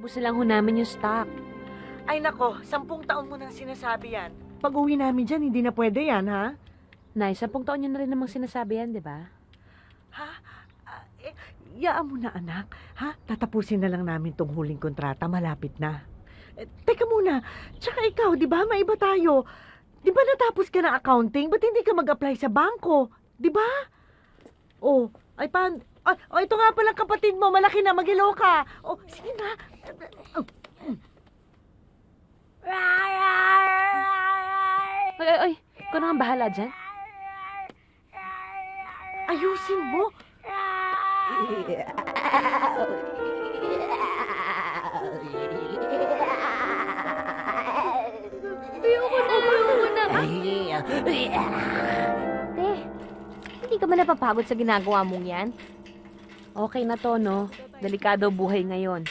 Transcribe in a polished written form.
Ubus na lang ho namin yung stock. Ay nako, 10 taon mo nang sinasabi yan. Pag uwi namin dyan, hindi na pwede yan, ha? Nay, 10 taon nyo na rin namang sinasabi yan, di ba? Ha? Yaan mo na, anak. Ha? Tatapusin na lang namin tong huling kontrata. Malapit na. Teka muna. Tsaka ikaw, di ba? Maiba tayo. Di ba natapos ka ng accounting? Ba't hindi ka mag-apply sa bangko? Di ba? Oh, ay ito nga palang kapatid mo. Malaki na. Mag-hello ka. Oh, sige na. Ay, ikaw na nga bahala dyan. Ayusin mo. Ayoko na. Te, hindi ka ba napapagod sa ginagawa mong yan? Okay na to, no? Delikado buhay ngayon.